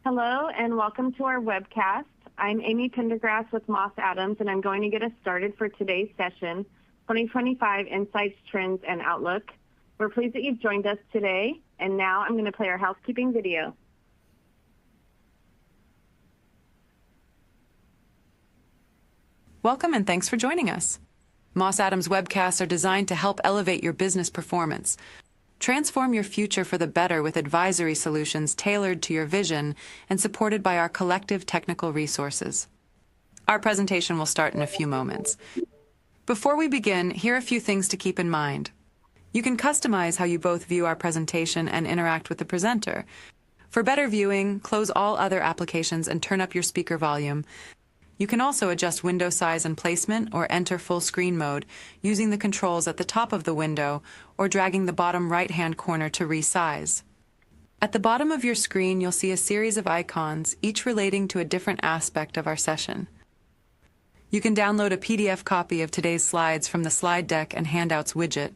Hello and welcome to our webcast. I'm Amy Pendergrass with Moss Adams, and I'm going to get us started for today's session, 2025 Insights, Trends, and Outlook. We're pleased that you've joined us today, and now I'm going to play our housekeeping video. Welcome and thanks for joining us. Moss Adams webcasts are designed to help elevate your business performance. Transform your future for the better with advisory solutions tailored to your vision and supported by our collective technical resources. Our presentation will start in a few moments. Before we begin, here are a few things to keep in mind. You can customize how you both view our presentation and interact with the presenter. For better viewing, close all other applications and turn up your speaker volume. You can also adjust window size and placement or enter full screen mode using the controls at the top of the window or dragging the bottom right-hand corner to resize. At the bottom of your screen, you'll see a series of icons, each relating to a different aspect of our session. You can download a PDF copy of today's slides from the slide deck and handouts widget.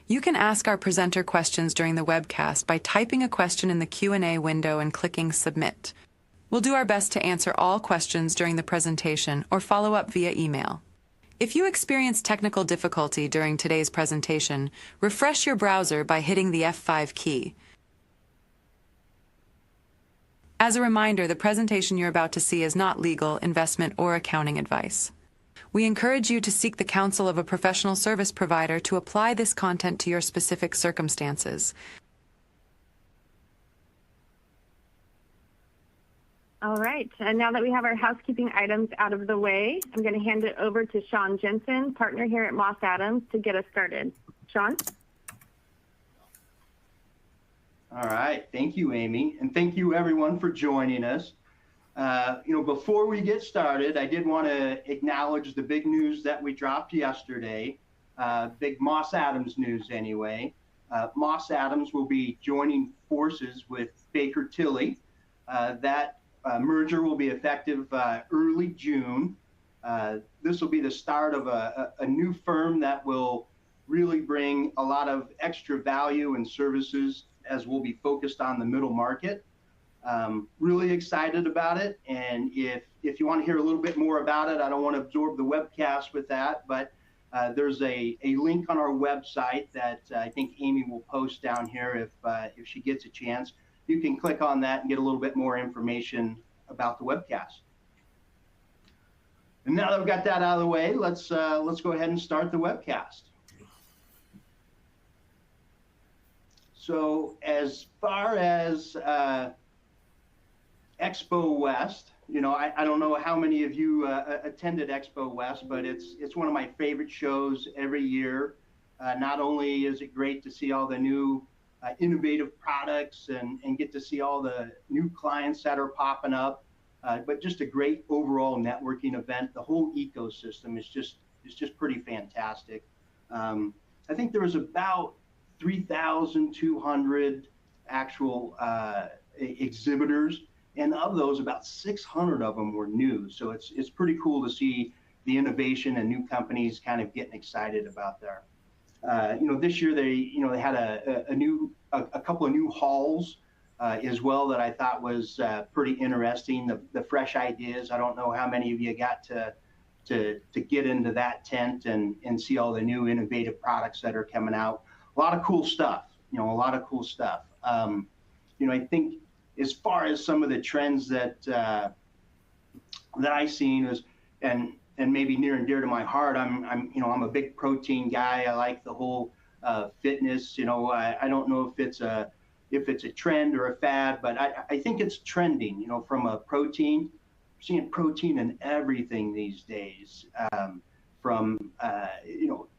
You can ask our presenter questions during the webcast by typing a question in the Q&A window and clicking Submit. We'll do our best to answer all questions during the presentation or follow up via email. If you experience technical difficulty during today's presentation, refresh your browser by hitting the F5 key. As a reminder, the presentation you're about to see is not legal, investment, or accounting advice. We encourage you to seek the counsel of a professional service provider to apply this content to your specific circumstances. All right, and now that we have our housekeeping items out of the way, I'm going to hand it over to Shawn Jensen, partner here at Moss Adams, to get us started. Shawn? All right, thank you, Amy, and thank you everyone for joining us. Before we get started, I did want to acknowledge the big news that we dropped yesterday, big Moss Adams news anyway. Moss Adams will be joining forces with Baker Tilly. That merger will be effective early June. This will be the start of a new firm that will really bring a lot of extra value and services as we'll be focused on the middle market. Really excited about it. And if you want to hear a little bit more about it, I don't want to absorb the webcast with that, but there's a link on our website that I think Amy will post down here if she gets a chance. You can click on that and get a little bit more information about the webcast. And now that we've got that out of the way, let's go ahead and start the webcast. So as far as Expo West, I don't know how many of you attended Expo West, but it's one of my favorite shows every year. Not only is it great to see all the new innovative products and get to see all the new clients that are popping up, but just a great overall networking event. The whole ecosystem is just pretty fantastic. I think there was about 3,200 actual exhibitors, and of those, about 600 of them were new. So it's pretty cool to see the innovation and new companies kind of getting excited about there. This year they had a couple of new halls as well that I thought was pretty interesting. The fresh ideas. I don't know how many of you got to get into that tent and see all the new innovative products that are coming out. A lot of cool stuff. A lot of cool stuff. I think as far as some of the trends that I seen is and maybe near and dear to my heart, I'm a big protein guy. I like the whole fitness. I don't know if it's a trend or a fad, but I think it's trending. From a protein, seeing protein in everything these days.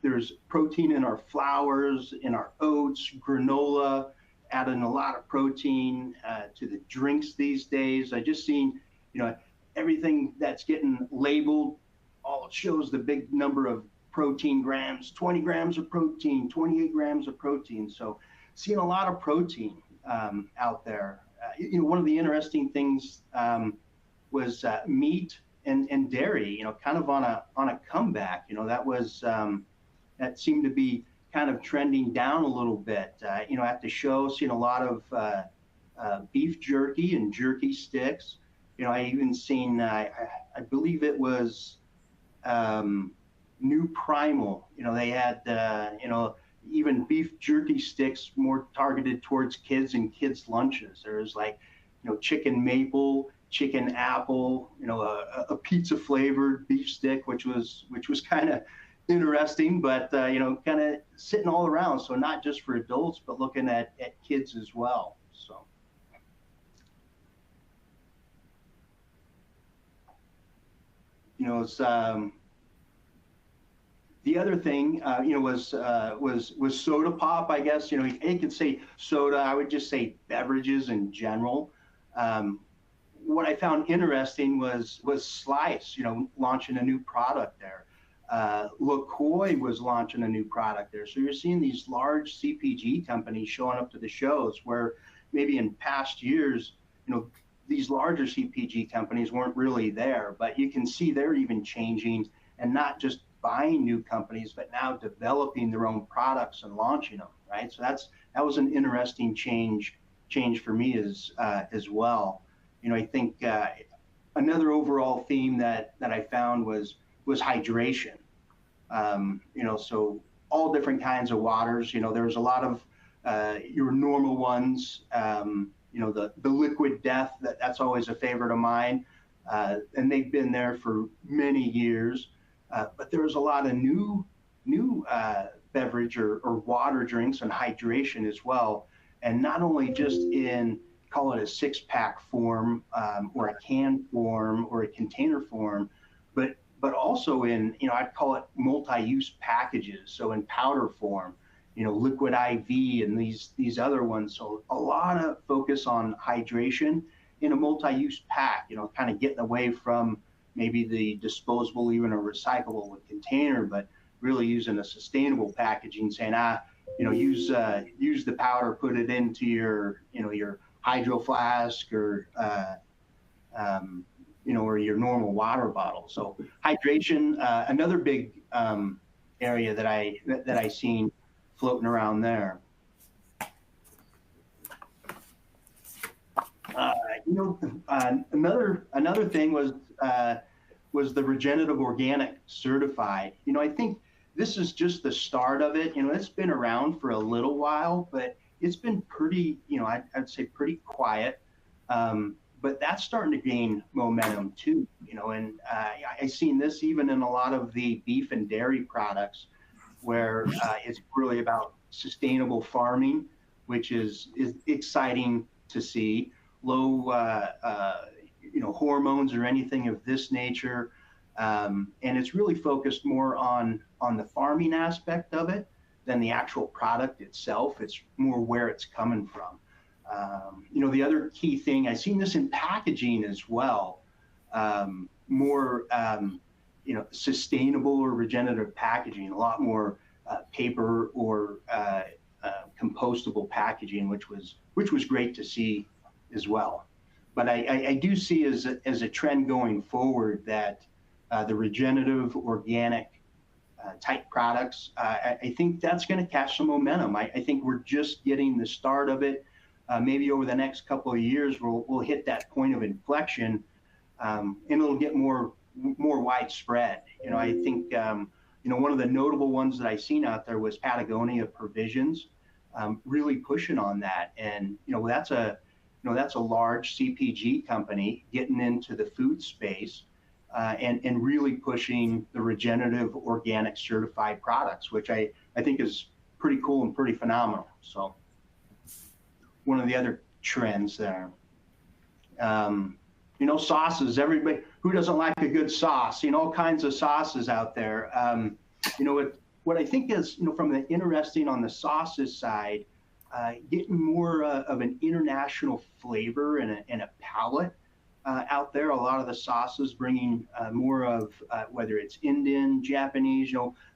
There's protein in our flours, in our oats, granola, adding a lot of protein to the drinks these days. I just seen, everything that's getting labeled. All it shows the big number of protein grams, 20 grams of protein, 28 grams of protein. So seeing a lot of protein out there. One of the interesting things was meat and dairy, kind of on a comeback. That seemed to be kind of trending down a little bit. At the show, seeing a lot of beef jerky and jerky sticks. I even seen, I believe it was New Primal. They had, even beef jerky sticks more targeted towards kids and kids' lunches. There was like, chicken maple, chicken apple, a pizza flavored beef stick, which was kind of interesting, but kind of sitting all around. So not just for adults, but looking at kids as well. So. It's, the other thing, was soda pop. I guess you could say soda. I would just say beverages in general. What I found interesting was Slice, launching a new product there. LaCroix was launching a new product there. So you're seeing these large CPG companies showing up to the shows where maybe in past years, these larger CPG companies weren't really there, but you can see they're even changing and not just buying new companies, but now developing their own products and launching them, right? So that was an interesting change for me as well. I think another overall theme that I found was hydration. So all different kinds of waters. There was a lot of your normal ones. The liquid death, that's always a favorite of mine. And they've been there for many years. But there was a lot of new beverage or water drinks and hydration as well. And not only just in, call it a 6-pack form, or a can form or a container form, but also in, I'd call it multi-use packages. So in powder form, liquid IV and these other ones. So a lot of focus on hydration in a multi-use pack, kind of getting away from maybe the disposable, even a recyclable container, but really using a sustainable packaging, saying, use the powder, put it into your hydro flask or, or your normal water bottle. So hydration, another big area that I seen floating around there. Another thing was the regenerative organic certified. I think this is just the start of it. It's been around for a little while, but it's been pretty, I'd say pretty quiet. But that's starting to gain momentum too. And I've seen this even in a lot of the beef and dairy products, where it's really about sustainable farming, which is exciting to see. Low, hormones or anything of this nature, and it's really focused more on the farming aspect of it than the actual product itself. It's more where it's coming from. The other key thing, I've seen this in packaging as well, more sustainable or regenerative packaging, a lot more paper or compostable packaging, which was great to see as well. But I do see as a trend going forward that the regenerative organic type products, I think that's going to catch some momentum. I think we're just getting the start of it. Maybe over the next couple of years, we'll hit that point of inflection, and it'll get more widespread. I think one of the notable ones that I've seen out there was Patagonia Provisions, really pushing on that, and that's a large CPG company getting into the food space, and really pushing the regenerative organic certified products, which I think is pretty cool and pretty phenomenal. So one of the other trends there. Sauces, everybody, who doesn't like a good sauce? All kinds of sauces out there. What I think is, from the interesting on the sauces side, getting more of an international flavor and a palette out there. A lot of the sauces bringing more of, whether it's Indian, Japanese,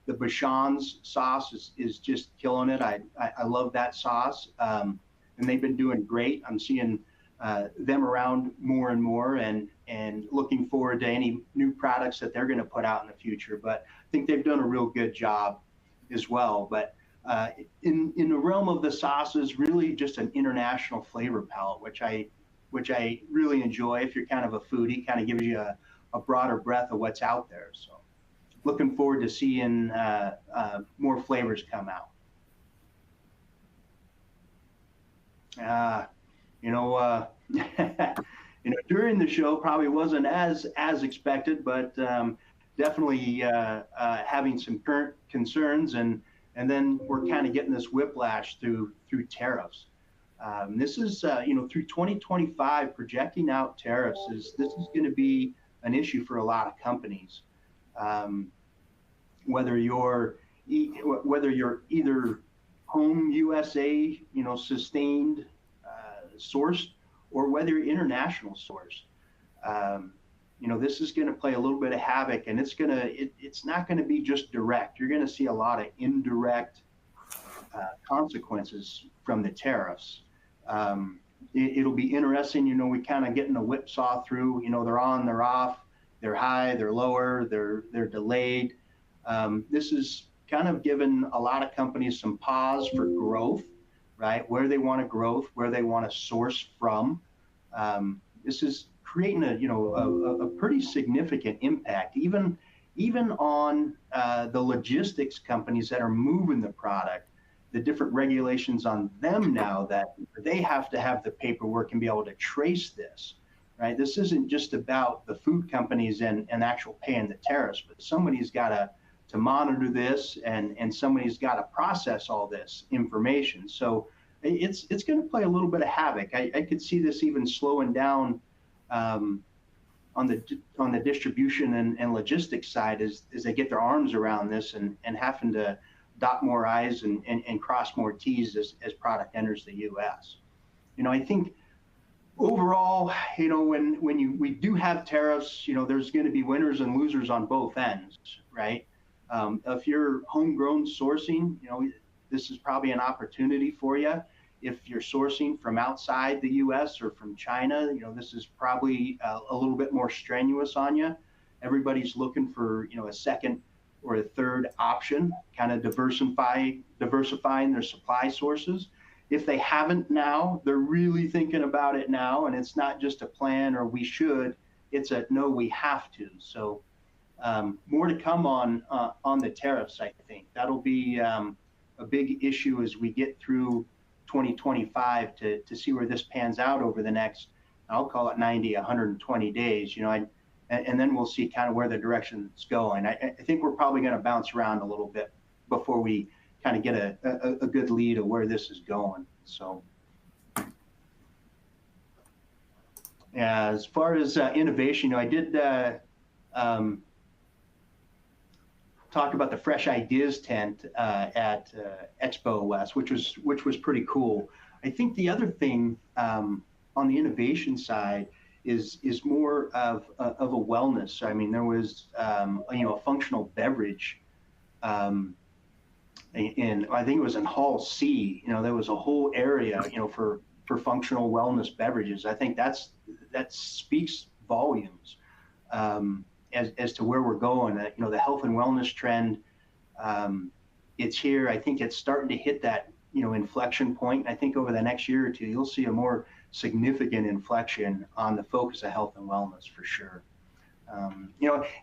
the Bashan's sauce is just killing it. I love that sauce. And they've been doing great. I'm seeing them around more and more, and looking forward to any new products that they're going to put out in the future. But I think they've done a real good job as well. But In the realm of the sauces, really just an international flavor palette, which I really enjoy. If you're kind of a foodie, kind of gives you a broader breadth of what's out there. So looking forward to seeing more flavors come out. You know, during the show probably wasn't as expected, but definitely having some current concerns, and then we're kind of getting this whiplash through tariffs. This is through 2025, projecting out tariffs this is going to be an issue for a lot of companies. Whether you're either home USA, sustained sourced, or whether you're international sourced. This is going to play a little bit of havoc, and it's not going to be just direct. You're going to see a lot of indirect consequences from the tariffs. It'll be interesting. We kind of getting a whipsaw through. They're on, they're off, they're high, they're lower, they're delayed. This is kind of given a lot of companies some pause for growth, right? Where they want to growth, where they want to source from. This is creating a pretty significant impact, even on the logistics companies that are moving the product. The different regulations on them now that they have to have the paperwork and be able to trace this, right? This isn't just about the food companies and actual paying the tariffs, but somebody's got to monitor this, and somebody's got to process all this information. So it's going to play a little bit of havoc. I could see this even slowing down on the distribution and logistics side as they get their arms around this and having to dot more I's and cross more T's as product enters the U.S. I think overall, when we do have tariffs, there's going to be winners and losers on both ends, right? If you're homegrown sourcing, this is probably an opportunity for you. If you're sourcing from outside the U.S. or from China, this is probably a little bit more strenuous on you. Everybody's looking for, a second or a third option, kind of diversifying their supply sources. If they haven't now, they're really thinking about it now, and it's not just a plan or we should, it's a no, we have to. So more to come on the tariffs, I think. That'll be a big issue as we get through 2025 to see where this pans out over the next, I'll call it 90, 120 days, and then we'll see kind of where the direction's going. I think we're probably going to bounce around a little bit before we kind of get a good lead of where this is going. So as far as innovation, I did talk about the Fresh Ideas tent at Expo West, which was pretty cool. I think the other thing on the innovation side is more of a wellness. I mean, there was a functional beverage, and I think it was in Hall C. There was a whole area for functional wellness beverages. I think that speaks volumes as to where we're going. The health and wellness trend, it's here. I think it's starting to hit that inflection point. I think over the next year or two, you'll see a more significant inflection on the focus of health and wellness for sure. And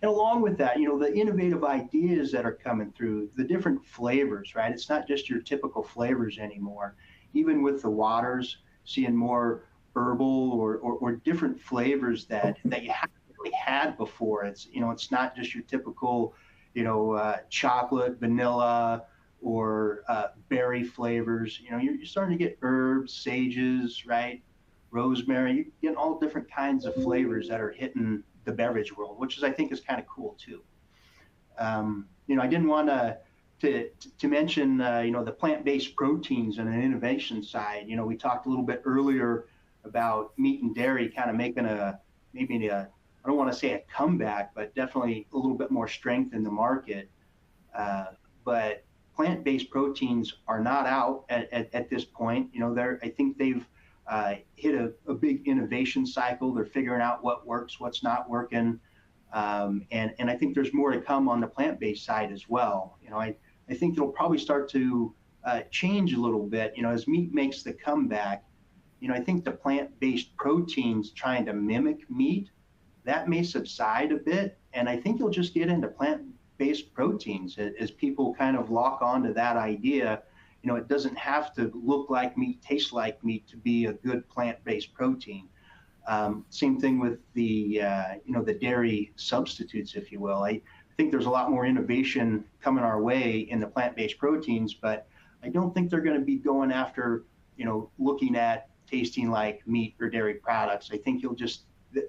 along with that, the innovative ideas that are coming through, the different flavors, right? It's not just your typical flavors anymore. Even with the waters, seeing more herbal or different flavors that you haven't really had before. It's not just your typical, chocolate, vanilla, or berry flavors. You're starting to get herbs, sages, right? Rosemary. You're getting all different kinds of flavors that are hitting the beverage world, which I think is kind of cool too. I didn't want to mention the plant-based proteins and an innovation side. We talked a little bit earlier about meat and dairy kind of making maybe I don't want to say a comeback, but definitely a little bit more strength in the market. But plant-based proteins are not out at this point. I think they've hit a big innovation cycle. They're figuring out what works, what's not working. And I think there's more to come on the plant-based side as well. I think it'll probably start to change a little bit. As meat makes the comeback, I think the plant-based proteins trying to mimic meat, that may subside a bit. And I think you'll just get into plant-based proteins as people kind of lock onto that idea. It doesn't have to look like meat, taste like meat to be a good plant-based protein. Same thing with the dairy substitutes, if you will. I think there's a lot more innovation coming our way in the plant-based proteins, but I don't think they're going to be going after, looking at tasting like meat or dairy products. I think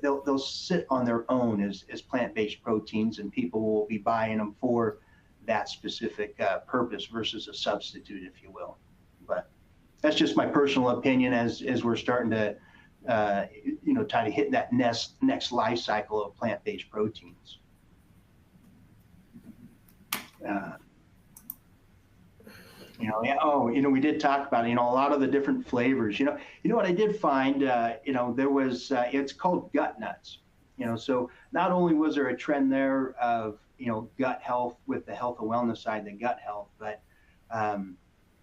they'll sit on their own as plant-based proteins, and people will be buying them for that specific purpose versus a substitute, if you will. But that's just my personal opinion as we're starting to, try to hit that next life cycle of plant-based proteins. We did talk about, a lot of the different flavors. What I did find, there was, it's called gut nuts. So not only was there a trend there of, gut health with the health and wellness side, the gut health, but,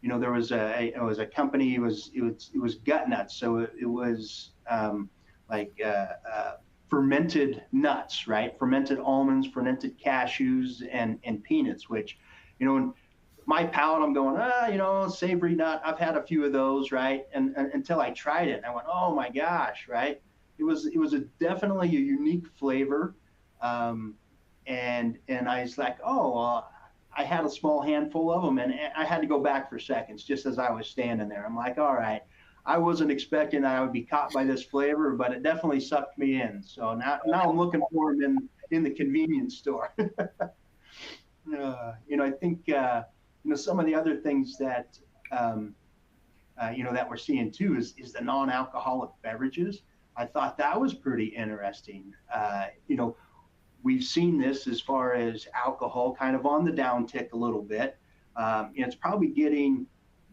there was a company, it was gut nuts. So it was fermented nuts, right? Fermented almonds, fermented cashews, and peanuts, which, in my palate, I'm going, savory nut. I've had a few of those, right? And until I tried it, and I went, oh my gosh, right? It was definitely a unique flavor. And I was like, I had a small handful of them, and I had to go back for seconds just as I was standing there. I'm like, all right, I wasn't expecting that I would be caught by this flavor, but it definitely sucked me in. So now I'm looking for them in the convenience store. I think, some of the other things that, that we're seeing too is the non-alcoholic beverages. I thought that was pretty interesting. We've seen this as far as alcohol kind of on the downtick a little bit. It's probably getting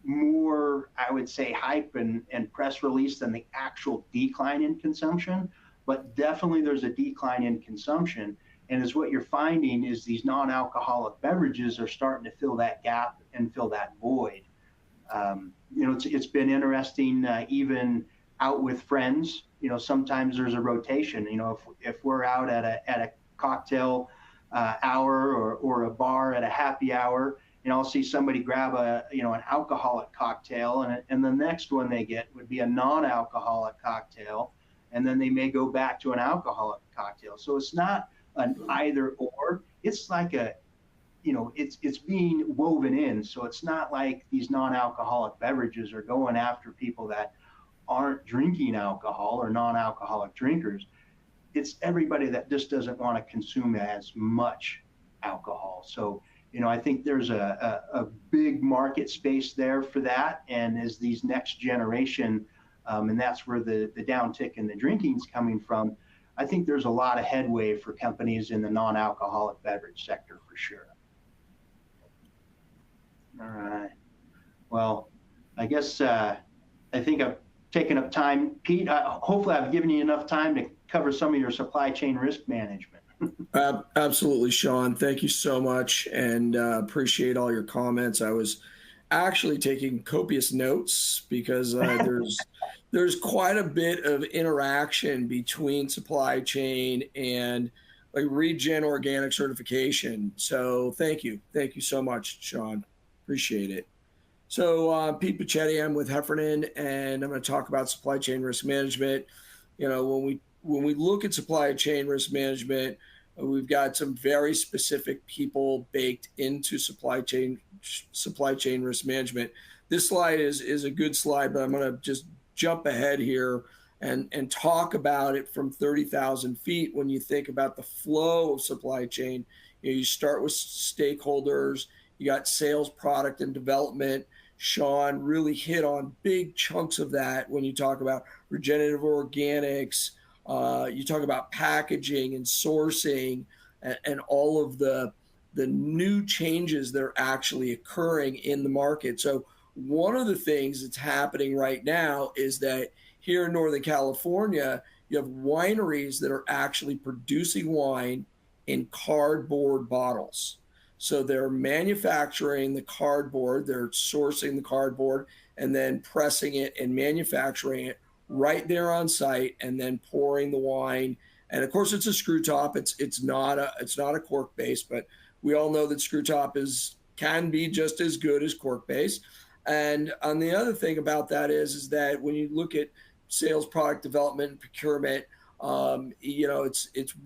more, I would say, hype and press release than the actual decline in consumption, but definitely there's a decline in consumption. And as what you're finding is these non-alcoholic beverages are starting to fill that gap and fill that void. It's been interesting, even out with friends. Sometimes there's a rotation. If we're out at a cocktail hour or a bar at a happy hour, I'll see somebody grab an alcoholic cocktail, and the next one they get would be a non-alcoholic cocktail, and then they may go back to an alcoholic cocktail. So it's not an either or. It's like it's being woven in. So it's not like these non-alcoholic beverages are going after people that aren't drinking alcohol or non-alcoholic drinkers. It's everybody that just doesn't want to consume as much alcohol. So, I think there's a big market space there for that. And as these next generation, and that's where the downtick in the drinking is coming from, I think there's a lot of headway for companies in the non-alcoholic beverage sector for sure. All right. Well, I guess I think I've taken up time. Pete, hopefully I've given you enough time to cover some of your supply chain risk management. Absolutely, Shawn. Thank you so much, and appreciate all your comments. I was actually taking copious notes because there's quite a bit of interaction between supply chain and like regen organic certification. So thank you so much, Shawn. Appreciate it. So Pete Picetti, I'm with Heffernan, and I'm going to talk about supply chain risk management. When we look at supply chain risk management, we've got some very specific people baked into supply chain risk management. This slide is a good slide, but I'm going to just jump ahead here and talk about it from 30,000 feet. When you think about the flow of supply chain, you start with stakeholders, you got sales, product, and development. Shawn really hit on big chunks of that when you talk about regenerative organics. You talk about packaging and sourcing and all of the new changes that are actually occurring in the market. So one of the things that's happening right now is that here in Northern California, you have wineries that are actually producing wine in cardboard bottles. So they're manufacturing the cardboard, they're sourcing the cardboard and then pressing it and manufacturing it right there on site, and then pouring the wine. And of course, it's a screw top. It's not a cork base, but we all know that screw top can be just as good as cork base. And on the other thing about that is that when you look at sales, product development, and procurement,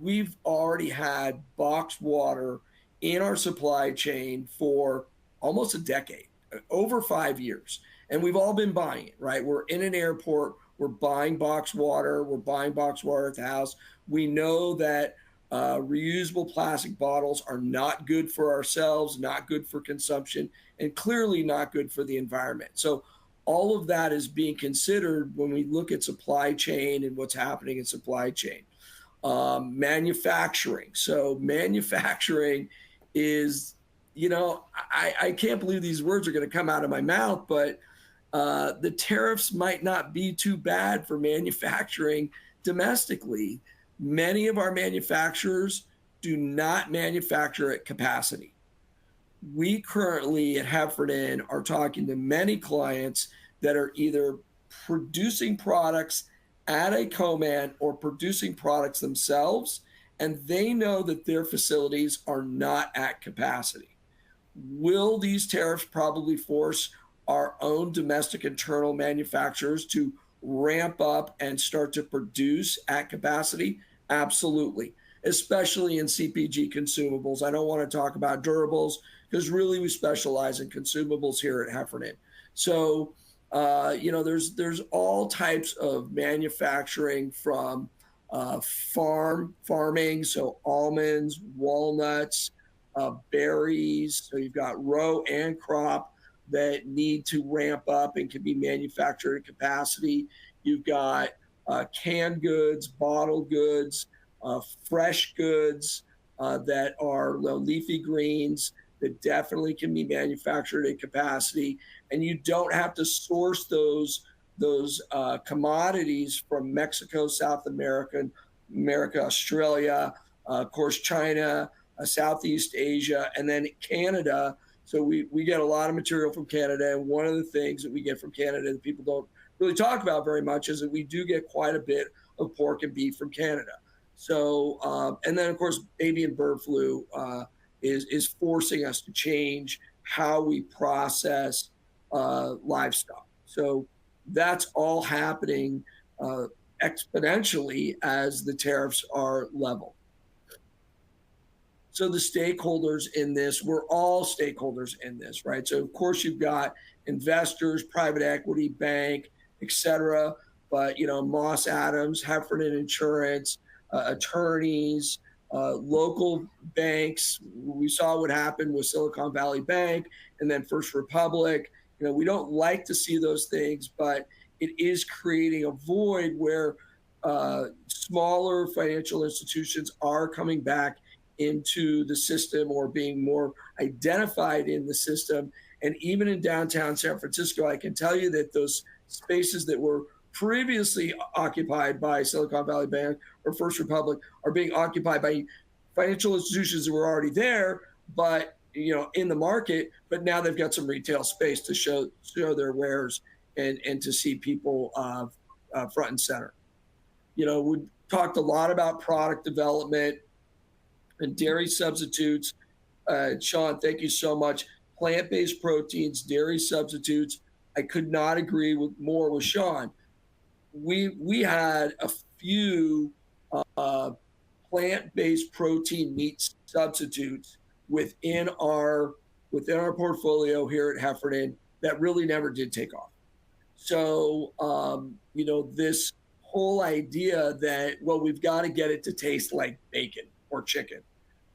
we've already had boxed water in our supply chain for almost a decade, over 5 years, and we've all been buying it. Right? We're in an airport. We're buying boxed water. We're buying boxed water at the house. We know that reusable plastic bottles are not good for ourselves, not good for consumption, and clearly not good for the environment. So all of that is being considered when we look at supply chain and what's happening in supply chain. Manufacturing. So manufacturing is, I can't believe these words are going to come out of my mouth, but the tariffs might not be too bad for manufacturing domestically. Many of our manufacturers do not manufacture at capacity. We currently at Heffernan are talking to many clients that are either producing products at a co-man or producing products themselves, and they know that their facilities are not at capacity. Will these tariffs probably force our own domestic internal manufacturers to ramp up and start to produce at capacity? Absolutely, especially in CPG consumables. I don't want to talk about durables because really we specialize in consumables here at Heffernan. So, there's all types of manufacturing from farming, so almonds, walnuts, berries. So you've got row and crop that need to ramp up and can be manufactured at capacity. You've got canned goods, bottled goods, fresh goods that are leafy greens that definitely can be manufactured at capacity. And you don't have to source those commodities from Mexico, South America, Australia, of course, China, Southeast Asia, and then Canada. So we get a lot of material from Canada. And one of the things that we get from Canada that people don't really talk about very much is that we do get quite a bit of pork and beef from Canada. So, and then of course, avian bird flu is forcing us to change how we process livestock. So that's all happening exponentially as the tariffs are leveled. So the stakeholders in this, we're all stakeholders in this, right? So of course you've got investors, private equity, bank, et cetera. But, Moss Adams, Heffernan Insurance, attorneys, local banks. We saw what happened with Silicon Valley Bank and then First Republic. We don't like to see those things, but it is creating a void where smaller financial institutions are coming back into the system or being more identified in the system. And even in downtown San Francisco, I can tell you that those spaces that were previously occupied by Silicon Valley Bank or First Republic are being occupied by financial institutions that were already there, but in the market, but now they've got some retail space to show their wares and to see people front and center. We talked a lot about product development and dairy substitutes. Shawn, thank you so much. Plant-based proteins, dairy substitutes. I could not agree more with Shawn. We had a few plant-based protein meat substitutes within our portfolio here at Heffernan that really never did take off. So this whole idea that we've got to get it to taste like bacon or chicken,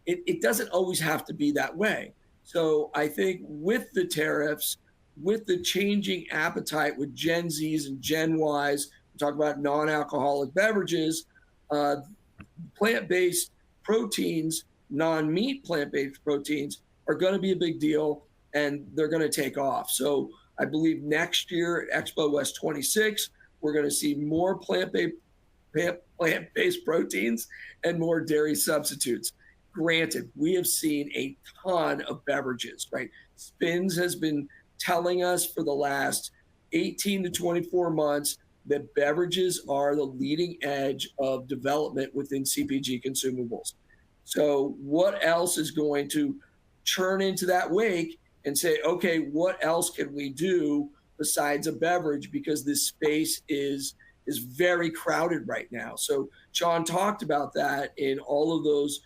it doesn't always have to be that way. So I think with the tariffs, with the changing appetite with Gen Zs and Gen Ys, we talk about non-alcoholic beverages, plant-based proteins, non-meat plant-based proteins are going to be a big deal, and they're going to take off. So I believe next year at Expo West 26, we're going to see more plant-based proteins and more dairy substitutes. granted, we have seen a ton of beverages, right? Spins has been telling us for the last 18 to 24 months that beverages are the leading edge of development within CPG consumables. So what else is going to churn into that wake and say, okay, what else can we do besides a beverage? Because this space is very crowded right now. So Shawn talked about that in all of those,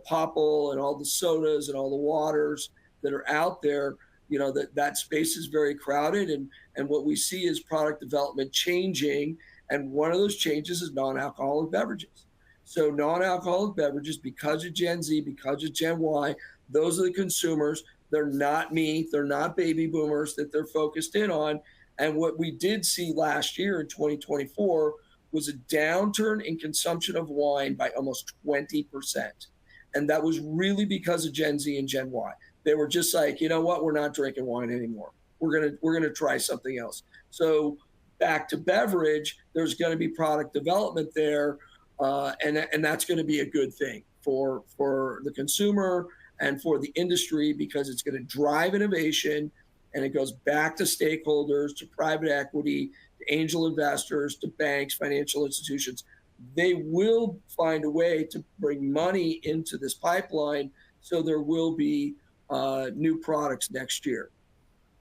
Popple and all the sodas and all the waters that are out there, that space is very crowded. And what we see is product development changing. And one of those changes is non-alcoholic beverages. So non-alcoholic beverages, because of Gen Z, because of Gen Y, those are the consumers. They're not me. They're not baby boomers that they're focused in on. And what we did see last year in 2024 was a downturn in consumption of wine by almost 20%. And that was really because of Gen Z and Gen Y. They were just like, you know what, we're not drinking wine anymore. We're gonna try something else. So back to beverage, there's going to be product development there, and that's going to be a good thing for the consumer and for the industry, because it's going to drive innovation, and it goes back to stakeholders, to private equity, to angel investors, to banks, financial institutions. They will find a way to bring money into this pipeline, so there will be new products next year.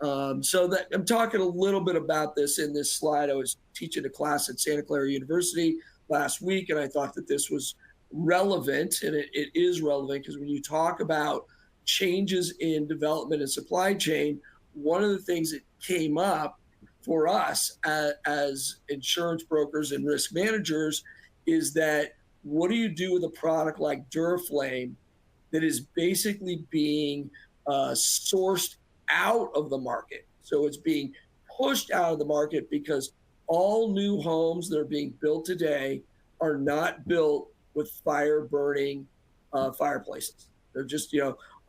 So that I'm talking a little bit about this in this slide. I was teaching a class at Santa Clara University last week, and I thought that this was relevant, and it is relevant, because when you talk about changes in development and supply chain, one of the things that came up for us as insurance brokers and risk managers is that, what do you do with a product like Duraflame that is basically being sourced out of the market? So it's being pushed out of the market because all new homes that are being built today are not built with fire burning fireplaces. They're just,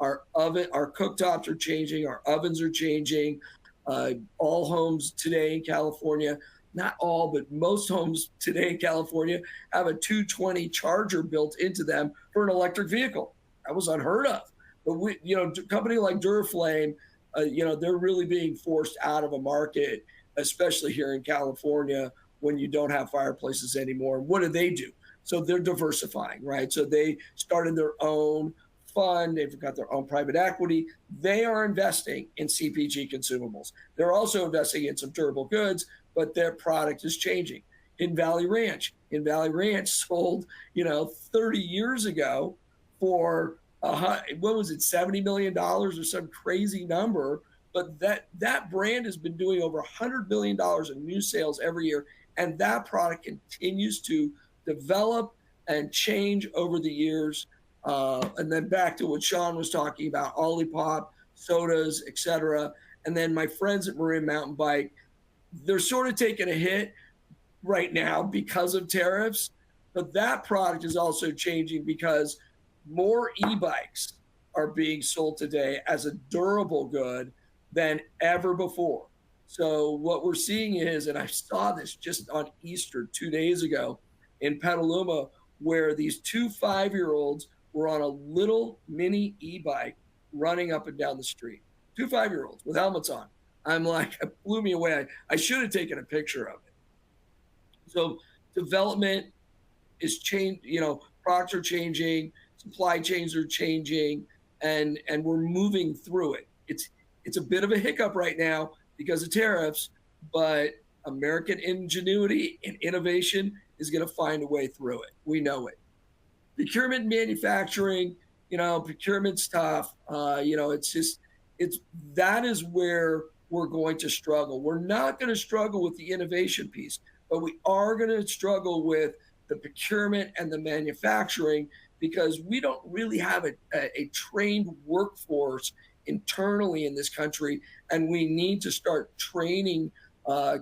our cooktops are changing, our ovens are changing. All homes today in California, not all, but most homes today in California have a 220 charger built into them for an electric vehicle. That was unheard of. But a company like Duraflame, they're really being forced out of a market, especially here in California, when you don't have fireplaces anymore. What do? So they're diversifying, right? So they started their own fund. They've got their own private equity. They are investing in CPG consumables. They're also investing in some durable goods, but their product is changing. In Valley Ranch sold, 30 years ago for what was it, $70 million or some crazy number. But that brand has been doing over $100 million in new sales every year. And that product continues to develop and change over the years. And then back to what Shawn was talking about, Olipop, sodas, et cetera. And then my friends at Marin Mountain Bike, they're sort of taking a hit right now because of tariffs. But that product is also changing because more e-bikes are being sold today as a durable good than ever before. So what we're seeing is, and I saw this just on Easter 2 days ago in Petaluma, where these 2 5-year-olds were on a little mini e-bike running up and down the street. 2 5-year-olds with helmets on. I'm like, it blew me away. I should have taken a picture of it. So development is changed, products are changing, supply chains are changing, and we're moving through it. It's a bit of a hiccup right now because of tariffs, but American ingenuity and innovation is going to find a way through it. We know it. Procurement and manufacturing, procurement's tough. That is where we're going to struggle. We're not going to struggle with the innovation piece, but we are going to struggle with the procurement and the manufacturing, because we don't really have a trained workforce internally in this country, and we need to start training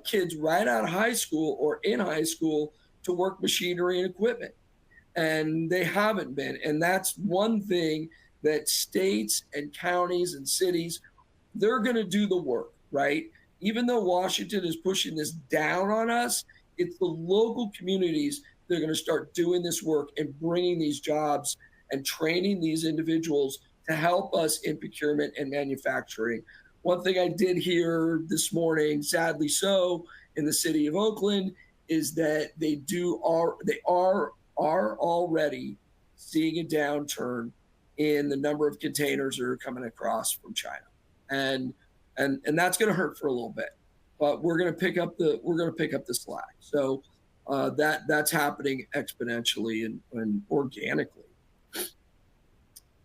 kids right out of high school or in high school to work machinery and equipment. And they haven't been. And that's one thing that states and counties and cities, they're going to do the work, right? Even though Washington is pushing this down on us, it's the local communities that are going to start doing this work and bringing these jobs and training these individuals to help us in procurement and manufacturing. One thing I did hear this morning, sadly so, in the city of Oakland, is that they are already seeing a downturn in the number of containers that are coming across from China, and that's going to hurt for a little bit, but we're going to pick up the slack. So that's happening exponentially and organically.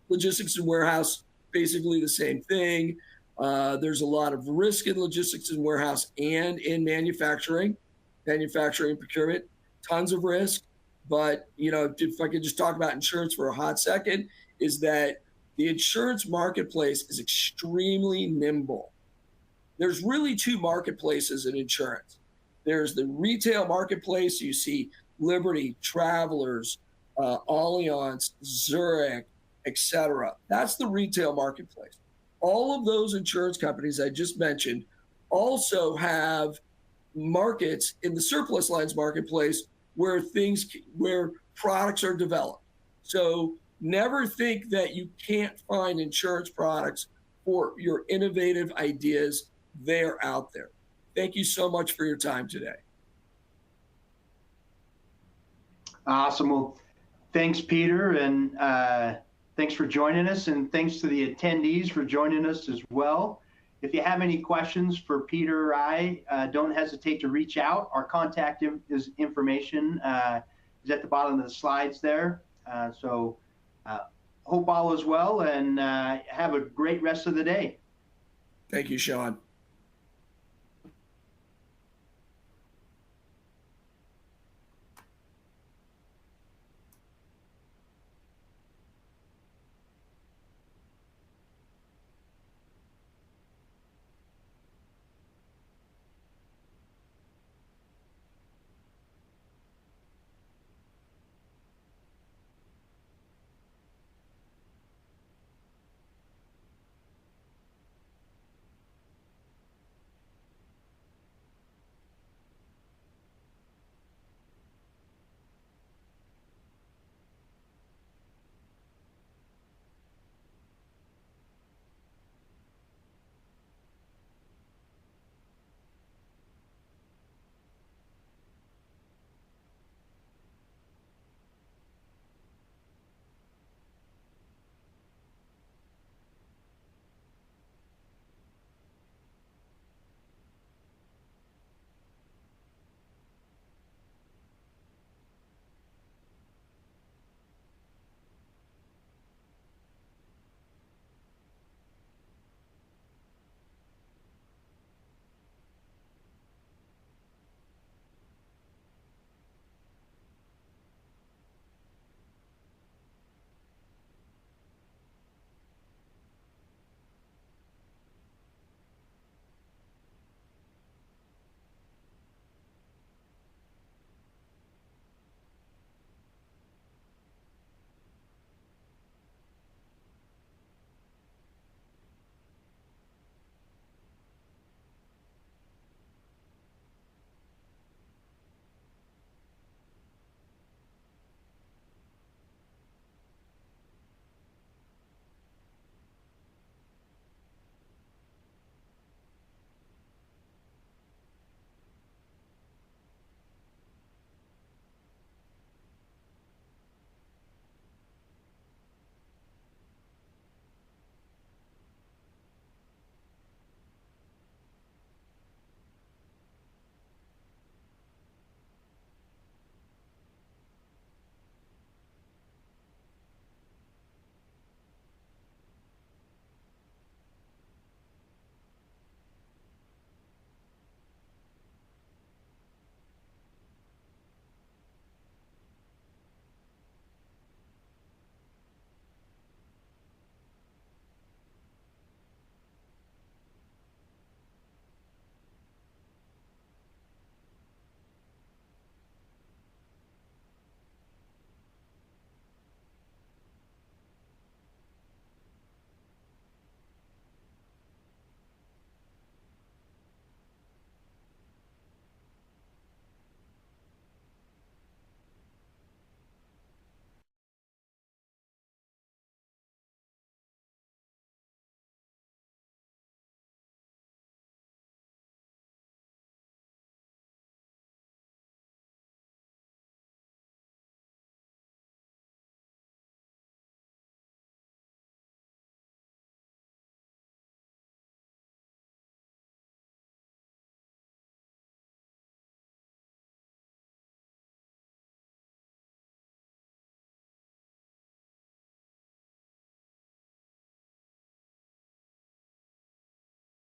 Logistics and warehouse, basically the same thing. There's a lot of risk in logistics and warehouse and in manufacturing procurement, tons of risk. But, if I could just talk about insurance for a hot second, is that the insurance marketplace is extremely nimble. There's really two marketplaces in insurance. There's the retail marketplace. You see Liberty, Travelers, Allianz, Zurich, etc. That's the retail marketplace. All of those insurance companies I just mentioned also have markets in the surplus lines marketplace where products are developed. So never think that you can't find insurance products for your innovative ideas. They're out there. Thank you so much for your time today. Awesome. Well, thanks, Peter, and thanks for joining us, and thanks to the attendees for joining us as well. If you have any questions for Peter or I, don't hesitate to reach out. Our contact information is at the bottom of the slides there. So hope all is well, and have a great rest of the day. Thank you, Shawn.